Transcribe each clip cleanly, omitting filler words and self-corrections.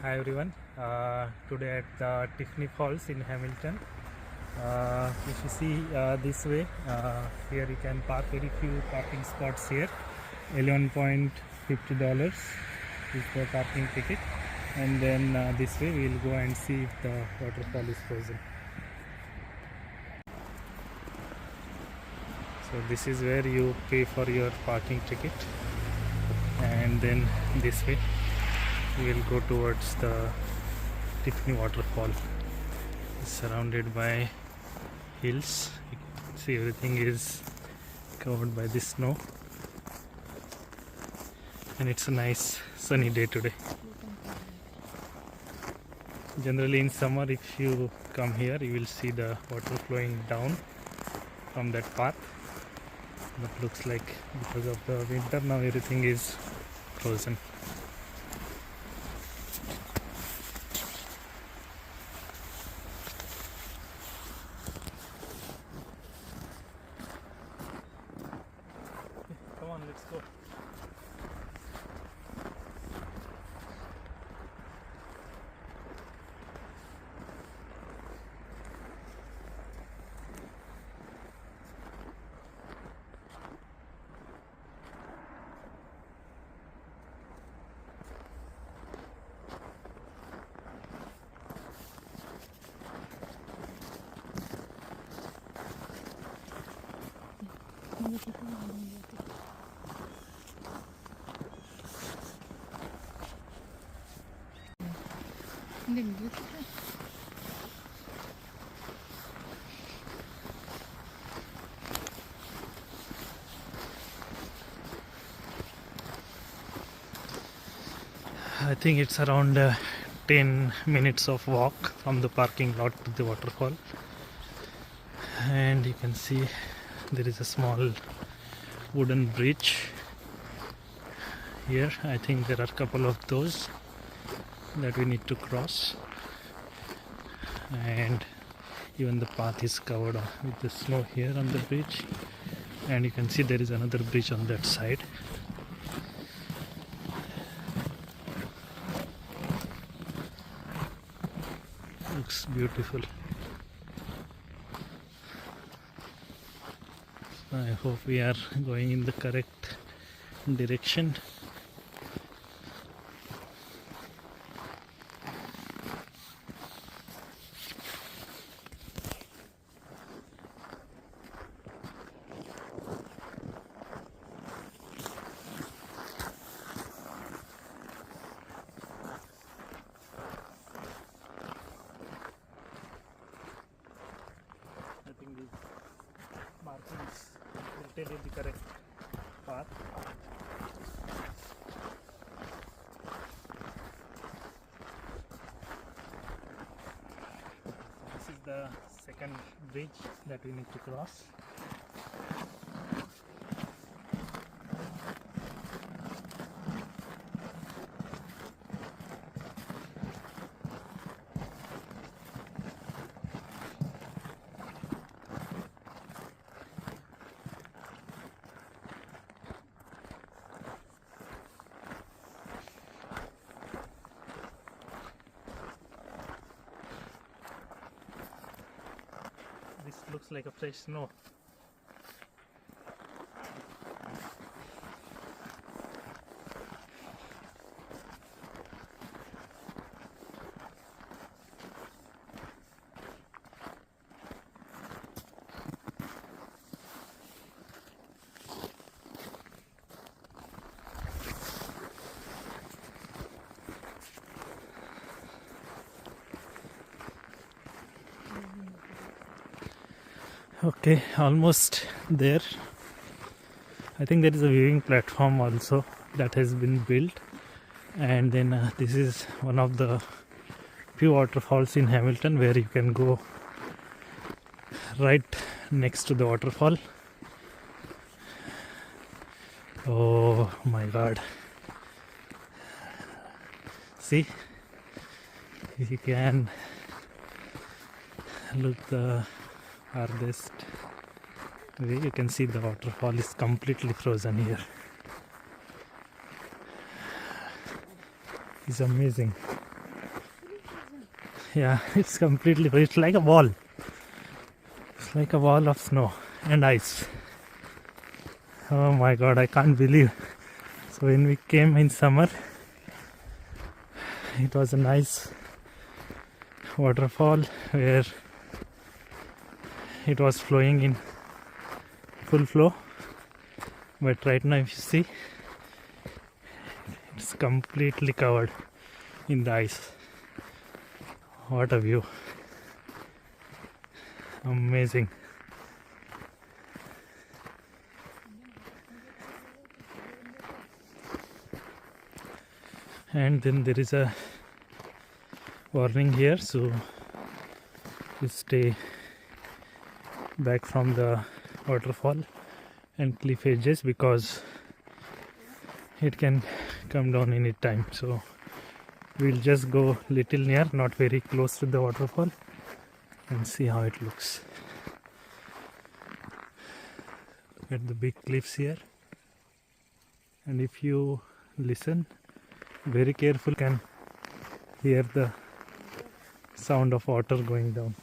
Hi everyone. Today at the Tiffany Falls in Hamilton. If you see this way, here you can park very few parking spots here. $11.50 is the parking ticket, and then this way we will go and see if the waterfall is frozen. So this is where you pay for your parking ticket, and then this way we will go towards the Tiffany waterfall. It's surrounded by hills. You can see everything is covered by the snow, and it's a nice sunny day today. Generally in summer, if you come here, you will see the water flowing down from that path, but looks like because of the winter now everything is frozen. Come on, let's go. I think it's around 10 minutes of walk from the parking lot to the waterfall, and you can see there is a small wooden bridge here. I think there are a couple of those that we need to cross, and even the path is covered with the snow here on the bridge, and you can see there is another bridge on that side. Looks beautiful. I hope we are going in the correct direction. I think these markings will tell you the correct path. This is the second bridge that we need to cross. This looks like a fresh snow. Okay, almost there. I think there is a viewing platform also that has been built, and then this is one of the few waterfalls in Hamilton where you can go right next to the waterfall. Oh my god, see, you can look the farthest way, you can see the waterfall is completely frozen here. It's amazing. Yeah, it's completely, it's like a wall. It's like a wall of snow and ice. Oh my god, I can't believe. So when we came in summer, it was a nice waterfall where it was flowing in full flow. But right now, if you see, it's completely covered in the ice. What a view! Amazing. And then there is a warning here, so you stay back from the waterfall and cliff edges because it can come down any time. So we'll just go little near, not very close to the waterfall, and see how it looks. Look at the big cliffs here, and if you listen very careful, you can hear the sound of water going down.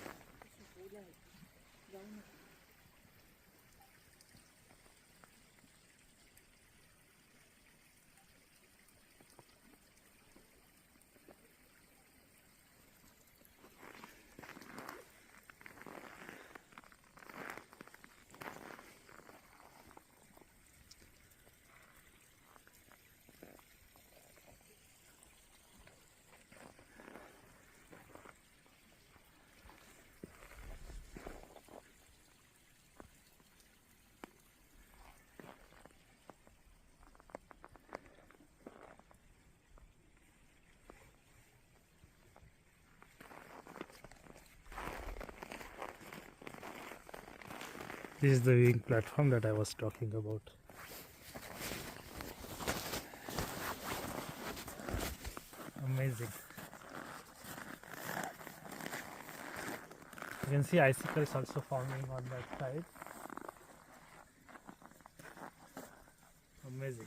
This is the viewing platform that I was talking about. Amazing. You can see icicles also forming on that side. Amazing.